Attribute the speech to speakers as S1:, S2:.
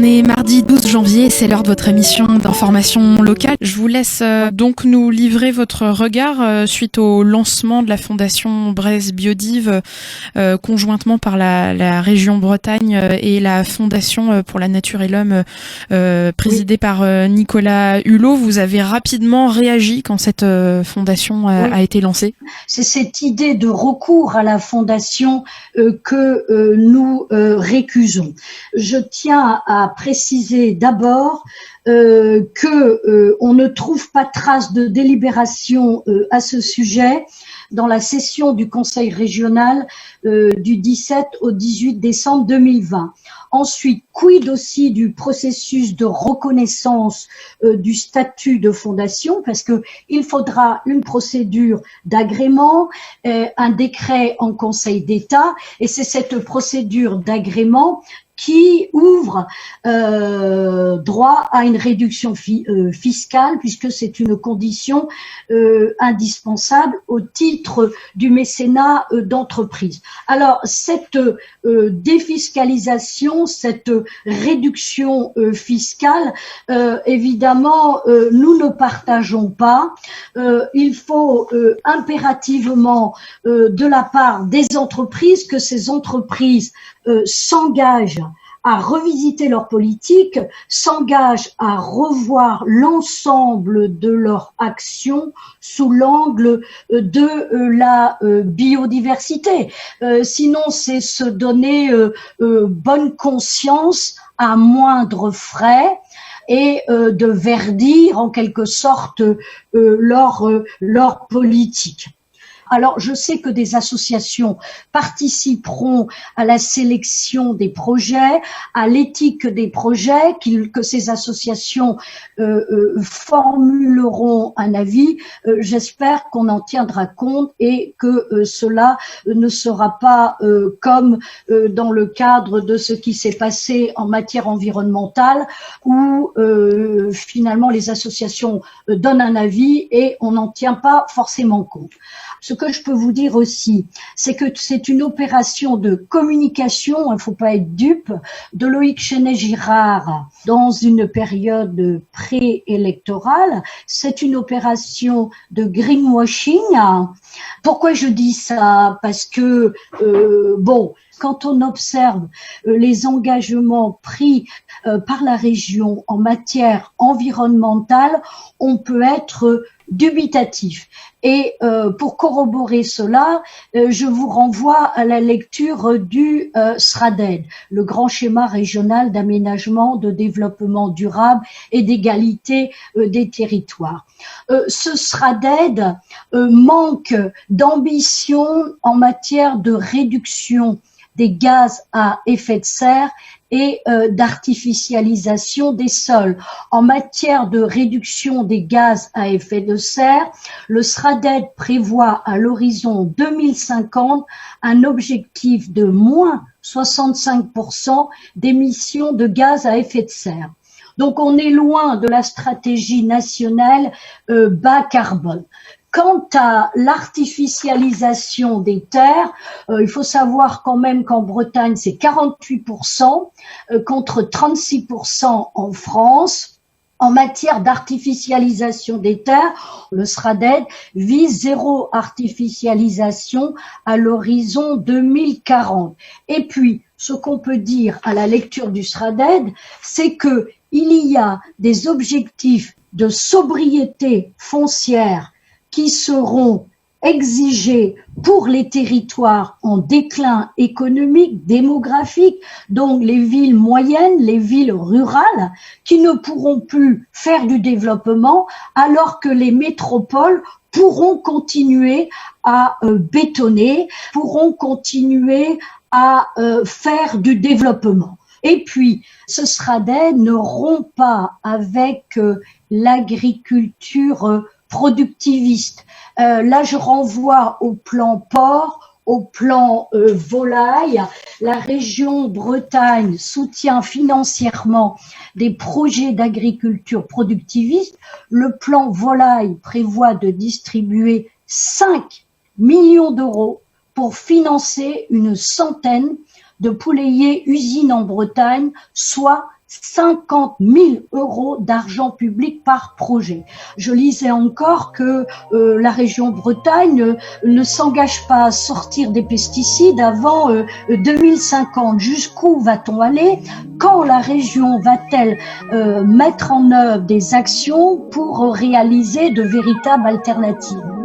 S1: est mardi 12 janvier, c'est l'heure de votre émission d'information locale. Je vous laisse donc nous livrer votre regard suite au lancement de la Fondation Bresse Biodive conjointement par la région Bretagne et la Fondation pour la Nature et l'Homme présidée par Nicolas Hulot. Vous avez rapidement réagi quand cette fondation a été lancée.
S2: C'est cette idée de recours à la fondation que nous récusons. Je tiens à préciser d'abord que on ne trouve pas trace de délibération à ce sujet dans la session du Conseil régional du 17 au 18 décembre 2020. Ensuite, quid aussi du processus de reconnaissance du statut de fondation, parce que il faudra une procédure d'agrément, un décret en Conseil d'État, et c'est cette procédure d'agrément qui ouvre droit à une réduction fiscale, puisque c'est une condition indispensable au titre du mécénat d'entreprise. Alors, cette défiscalisation, cette réduction fiscale, évidemment, nous ne partageons pas. Il faut impérativement, de la part des entreprises, que ces entreprises s'engagent à revisiter leur politique, s'engagent à revoir l'ensemble de leur action sous l'angle de la biodiversité. Sinon, c'est se donner bonne conscience à moindre frais et de verdir en quelque sorte leur politique. Alors, je sais que des associations participeront à la sélection des projets, à l'éthique des projets, que ces associations formuleront un avis. J'espère qu'on en tiendra compte et que cela ne sera pas comme dans le cadre de ce qui s'est passé en matière environnementale, où finalement les associations donnent un avis et on n'en tient pas forcément compte. Ce que je peux vous dire aussi, c'est que c'est une opération de communication, il ne faut pas être dupe, de Loïc Chenet-Girard dans une période préélectorale. C'est une opération de greenwashing. Pourquoi je dis ça? Parce que, quand on observe les engagements pris par la région en matière environnementale, on peut être dubitatif. Et pour corroborer cela, je vous renvoie à la lecture du SRADED, le grand schéma régional d'aménagement, de développement durable et d'égalité des territoires. Ce SRADED manque d'ambition en matière de réduction des gaz à effet de serre et d'artificialisation des sols. En matière de réduction des gaz à effet de serre, le SRADED prévoit à l'horizon 2050 un objectif de moins 65% d'émissions de gaz à effet de serre. Donc on est loin de la stratégie nationale bas carbone. Quant à l'artificialisation des terres, il faut savoir quand même qu'en Bretagne, c'est 48% contre 36% en France. En matière d'artificialisation des terres, le SRADED vise zéro artificialisation à l'horizon 2040. Et puis, ce qu'on peut dire à la lecture du SRADED, c'est que il y a des objectifs de sobriété foncière qui seront exigés pour les territoires en déclin économique, démographique, donc les villes moyennes, les villes rurales, qui ne pourront plus faire du développement, alors que les métropoles pourront continuer à bétonner, pourront continuer à faire du développement. Et puis, ce SRADED ne rompt pas avec l'agriculture productiviste. Là, je renvoie au plan porc, au plan volaille. La région Bretagne soutient financièrement des projets d'agriculture productiviste. Le plan volaille prévoit de distribuer 5 millions d'euros pour financer une centaine de poulaillers usines en Bretagne, soit 50 000 euros d'argent public par projet. Je lisais encore que la région Bretagne ne s'engage pas à sortir des pesticides avant 2050. Jusqu'où va-t-on aller? Quand la région va-t-elle mettre en œuvre des actions pour réaliser de véritables alternatives?